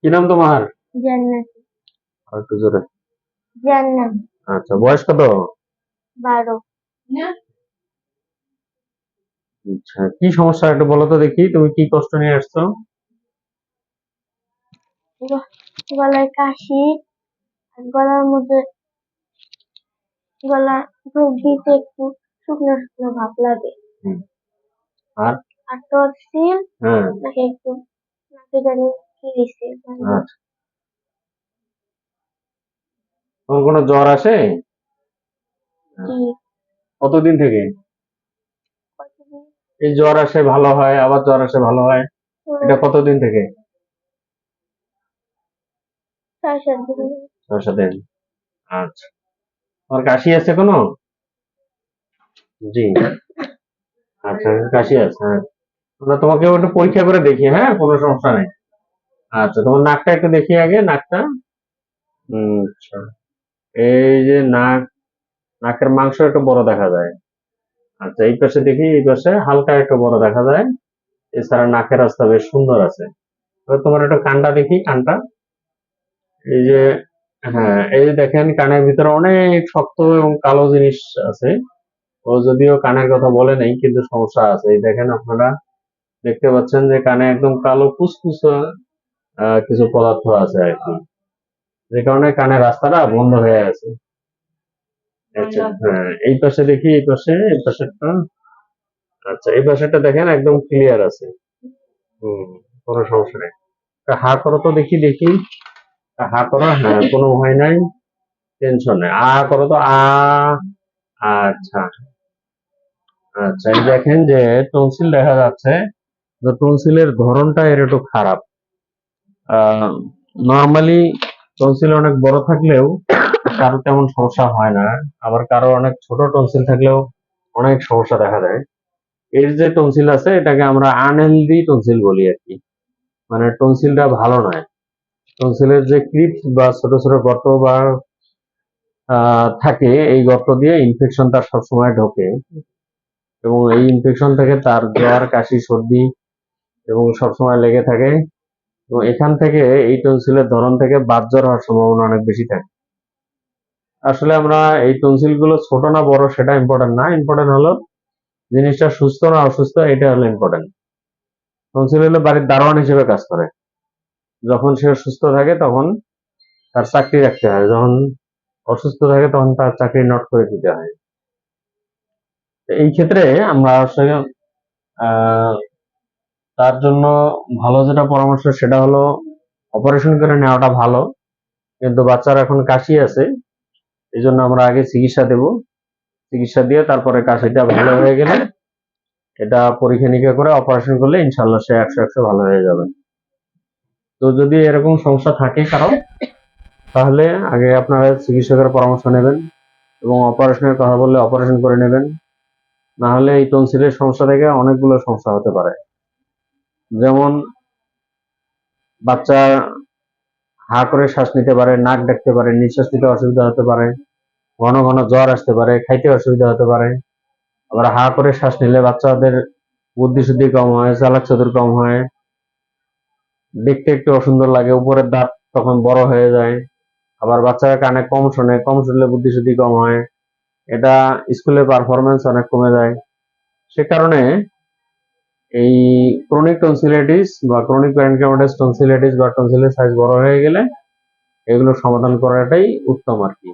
কি নাম তোমার? জান্নাত। আর একটু জোরে। জান্নাত। আচ্ছা, বয়স কত? 12। আচ্ছা, কি সমস্যা একটু বলো তো দেখি, তুমি কি কষ্ট নিয়ে আসছো? গলায় কাশি, আর গলার মধ্যে গলার ঢোক দিতে একটু শুকনো শুকনো ভাব লাগে। হুম। আর আর টনসিল হ্যাঁ, নাকি একটু নাকে জানি কি হয়েছে। আচ্ছা, তোমার কোনো জ্বর আসে? কি কতদিন থেকে কতদিন এই জ্বর আসে ভালো হয়, আবার জ্বর আসে ভালো হয়? এটা হলো? কতদিন থেকে? 6-7 দিন। 6-7 দিন। আচ্ছা, তোমার কাশি আছে কোনো? জি। আচ্ছা, কাশি আছে, হ্যাঁ। আমরা তোমাকে একটু পরীক্ষা করে দেখি, হ্যাঁ, কোনো সমস্যা নেই। আচ্ছা, তোমার নাকটা একটু দেখি আগে, নাকটা। আচ্ছা, এই যে নাকের মাংস একটু বড় দেখা যায়। আচ্ছা, এই পাশে দেখি, এই পাশে হালকা একটু বড় দেখা যায়। এছাড়া নাকের রাস্তা বেশ সুন্দর আছে। এবার তোমার একটু কানটা দেখি, কানটা। এই যে, হ্যাঁ, এই যে দেখেন কানের ভিতরে অনেক শক্ত এবং কালো জিনিস আছে। ও যদিও কানের কথা বলে নাই, কিন্তু সমস্যা আছে। এই দেখেন, আপনারা দেখতে পাচ্ছেন যে কানে একদম কালো কুচকুচে কিছু পদার্থ আছে আর কি, যে কারণে কানের রাস্তাটা বন্ধ হয়ে আছে। আচ্ছা, হ্যাঁ, এই পাশে দেখি, এই পাশেরটা। আচ্ছা, এই পাশেরটা দেখেন একদম ক্লিয়ার আছে। হুম, কোনো সমস্যা নেই। হা করো তো দেখি, হা করো, হ্যাঁ, কোনো ভয় নাই, টেনশন নেই। করো তো, আচ্ছা। আচ্ছা, এই দেখেন যে টনসিল দেখা যাচ্ছে, যে টনসিলের ধরনটা এর একটু খারাপ। নর্মালি টনসিল অনেক বড় থাকলেও কারো তেমন সমস্যা হয় না, আবার কারো অনেক ছোট টনসিল থাকলেও অনেক সমস্যা দেখা দেয়। এর যে টনসিল আছে এটাকে আমরা আনহেলদি টনসিল বলি আর কি, মানে টনসিলটা ভালো নয়। টনসিলের যে ক্রিপস বা ছোট ছোট গর্ত বা থাকে, এই গর্ত দিয়ে ইনফেকশনটা সবসময় ঢোকে, এবং এই ইনফেকশন থেকে তার জ্বর, কাশি, সর্দি এবং সবসময় লেগে থাকে। এবং এখান থেকে, এই টনসিলের ধরন থেকে বাত জ্বর হওয়ার সম্ভাবনা অনেক বেশি থাকে। আসলে আমরা এই টনসিল গুলো ছোট না বড় সেটা ইম্পর্টেন্ট না, ইম্পর্টেন্ট হলো জিনিসটা সুস্থ না অসুস্থ, এটা হলো ইম্পর্টেন্ট। টনসিল হলো বাড়ির দারোয়ান হিসেবে কাজ করে। যখন সে সুস্থ থাকে তখন তার চাকরি রাখতে হয়, যখন অসুস্থ থাকে তখন তার চাকরি নট করে দিতে হয়। এই ক্ষেত্রে আমরা আসলে আহ, তার জন্য ভালো যেটা পরামর্শ সেটা হলো অপারেশন করে নেওয়াটা ভালো। কিন্তু বাচ্চার এখন কাশি আছে, এই জন্য আমরা আগে চিকিৎসা দেব। চিকিৎসা দিয়ে তারপরে কাশিটা ভালো হয়ে গেলে এটা পরীক্ষা নিরীক্ষা করে অপারেশন করলে ইনশাল্লাহ সে 100-100 ভালো হয়ে যাবে। তো যদি এরকম সমস্যা থাকে কারো, তাহলে আগে আপনারা চিকিৎসকের পরামর্শ নেবেন, এবং অপারেশনের কথা বললে অপারেশন করে নেবেন। না হলে এই টনসিলের সমস্যা থেকে অনেকগুলো সমস্যা হতে পারে। যেমন বাচ্চা হা করে শ্বাস নিতে পারে, নাক ডাকতে পারে, নিঃশ্বাস নিতে অসুবিধা হতে পারে, ঘন ঘন জ্বর আসতে পারে, খাইতে অসুবিধা হতে পারে। আবার হা করে শ্বাস নিলে বাচ্চাদের বুদ্ধি শুদ্ধি কম হয়, চালাক চতুর কম হয়, দেখতে একটু অসুন্দর লাগে, উপরের দাঁত তখন বড় হয়ে যায়। আবার বাচ্চারা কানে কম শোনে, কম শুনলে বুদ্ধি শুদ্ধি কম হয়, এটা স্কুলের পারফরমেন্স অনেক কমে যায়। সে কারণে এই ক্রনিক টনসিলাইটিস বা ক্রনিক প্যারেনকাইমাটাইটিস টনসিলাইটিস বা টনসিলের সাইজ বড় হয়ে গেলে এগুলো সমাধান করাটাই উত্তম আর কি।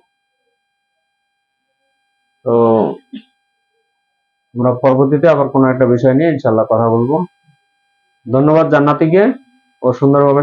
তো আমরা পরবর্তীতে আবার কোনো একটা বিষয় নিয়ে ইনশাল্লাহ কথা বলবো। ধন্যবাদ জান্নাতিকে, ও সুন্দরভাবে